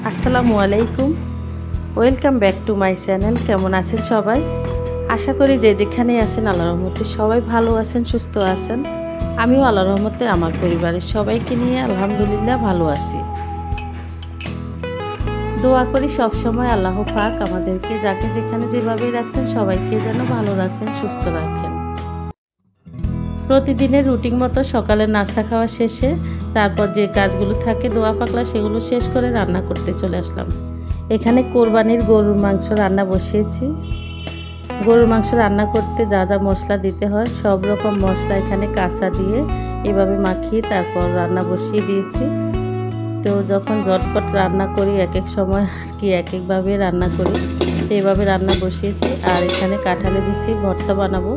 আসসালামু আলাইকুম, welcome back to my channel. কেমন আছেন সবাই? আশা করি যে যেখানে আছেন আল্লাহর রহমতে সবাই ভালো আছেন, সুস্থ আছেন। আমিও আল্লাহর রহমতে আমার পরিবারের সবাইকে নিয়ে আলহামদুলিল্লাহ ভালো আছি। দোয়া করি সবসময় আল্লাহ পাক আমাদেরকে যাকে যেখানে যেভাবেই রাখছেন সবাইকে যেন ভালো রাখেন, সুস্থ রাখেন। প্রতিদিনের রুটিন মতো সকালের নাস্তা খাওয়া শেষে তারপর যে কাজগুলো থাকে দোয়া পাকলা সেগুলো শেষ করে রান্না করতে চলে আসলাম। এখানে কোরবানির গরুর মাংস রান্না বসিয়েছি। গরুর মাংস রান্না করতে যা যা মশলা দিতে হয় সব রকম মশলা এখানে কাঁচা দিয়ে এভাবে মাখিয়ে তারপর রান্না বসিয়ে দিয়েছি। তো যখন ঝটপট রান্না করি এক এক সময় আর কি এক একভাবে রান্না করি, তো এভাবে রান্না বসিয়েছি। আর এখানে কাঁঠালের বিচি ভর্তা বানাবো।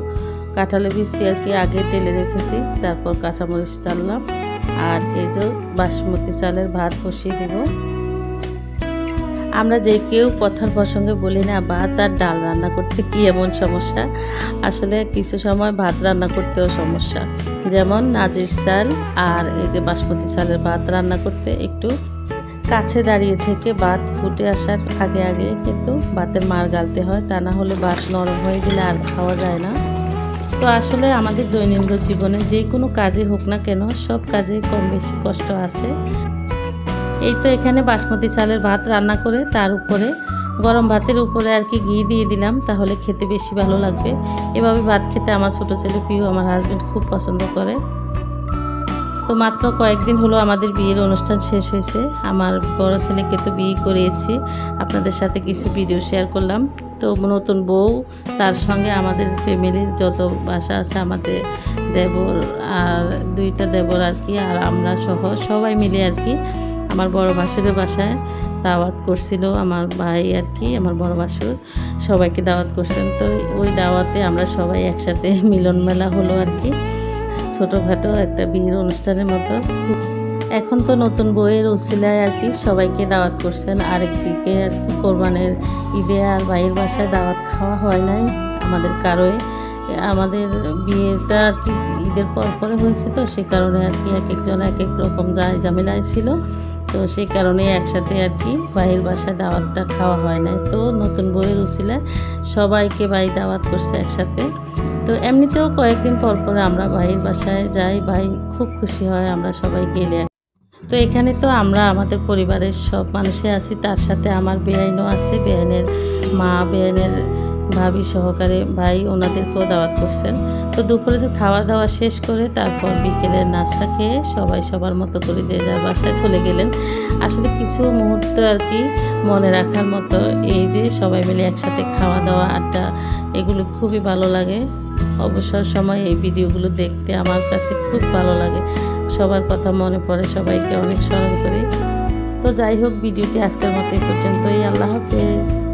কাঁঠালের বিচি আর কি আগে টেলে রেখেছি, তারপর কাঁচামরিচ ডাললাম। আর এই যে বাসমতি চালের ভাত বসিয়ে দেব। আমরা যে কেউ কথার প্রসঙ্গে বলি না ভাত আর ডাল রান্না করতে কি এমন সমস্যা, আসলে কিছু সময় ভাত রান্না করতেও সমস্যা। যেমন নাজির চাল আর এই যে বাসমতি চালের ভাত রান্না করতে একটু কাছে দাঁড়িয়ে থেকে ভাত ফুটে আসার আগে আগে কিন্তু ভাতের মার গালতে হয়, তা না হলে ভাত নরম হয়ে গেলে আর খাওয়া যায় না। তো আসলে আমাদের দৈনন্দিন জীবনে যে কোনো কাজে হোক না কেন সব কাজে কম বেশি কষ্ট আছে। এই তো এখানে বাসমতি চালের ভাত রান্না করে তার উপরে গরম ভাতের উপরে আর কি ঘি দিয়ে দিলাম, তাহলে খেতে বেশি ভালো লাগবে। এভাবে ভাত খেতে আমার ছোটো ছেলে প্রিয়, আমার হাজব্যান্ড খুব পছন্দ করে। তো মাত্র কয়েকদিন হলো আমাদের বিয়ের অনুষ্ঠান শেষ হয়েছে। আমার বড় ছেলেকে তো বিয়ে করিয়েছি, আপনাদের সাথে কিছু ভিডিও শেয়ার করলাম। তো নতুন বউ, তার সঙ্গে আমাদের ফ্যামিলির যত বাসা আছে, আমাদের দেবর আর দুইটা দেবর আর কি, আর আমরা সহ সবাই মিলে আর কি আমার বড় ভাসুরের বাসায় দাওয়াত করছিল আমার ভাই আর কি, আমার বড় ভাসুর সবাইকে দাওয়াত করছেন। তো ওই দাওয়াতে আমরা সবাই একসাথে মিলন মেলা হলো আর কি, ছোটোখাটো একটা বিয়ের অনুষ্ঠানের মতো। এখন তো নতুন বইয়ের উসিলায় আর কি সবাইকে দাওয়াত করছেন। আরেকদিকে আর কি কোরবানের ঈদে আর ভাইয়ের বাসায় দাওয়াত খাওয়া হয় নাই আমাদের কারোই। আমাদের বিয়েটা আর কি ঈদের পরে হয়েছে, তো সে কারণে আর কি এক একজন এক এক রকম ঝামেলায় ছিল। তো সেই কারণে একসাথে আর কি ভাইয়ের বাসায় দাওয়াতটা খাওয়া হয় নাই। তো নতুন বইয়ের উসিলায় সবাইকে ভাই দাওয়াত করছে একসাথে। তো এমনিতেও কয়েকদিন পর আমরা ভাইয়ের বাসায় যাই, ভাই খুব খুশি হয় আমরা সবাই গেলে। তো এখানে তো আমরা আমাদের পরিবারের সব মানুষে আছি, তার সাথে আমার বেআইনও আছে, বেআইনের মা, বেআইনের ভাবি সহকারে ভাই, ওনাদেরকেও দাওয়াত করছেন। তো দুপুরে খাওয়া দাওয়া শেষ করে তারপর বিকেলের নাস্তা খেয়ে সবাই সবার মতো করে যে যার বাসায় চলে গেলেন। আসলে কিছু মুহূর্ত আর কি মনে রাখার মতো, এই যে সবাই মিলে একসাথে খাওয়া দাওয়া আড্ডা, এগুলো খুবই ভালো লাগে। অবসর সময় এই ভিডিওগুলো দেখতে আমার কাছে খুব ভালো লাগে, সবার কথা মনে পড়ে, সবাইকে অনেক স্মরণ করি। তো যাই হোক, ভিডিওটি আজকের মতো এই পর্যন্তই। আল্লাহ হাফেজ।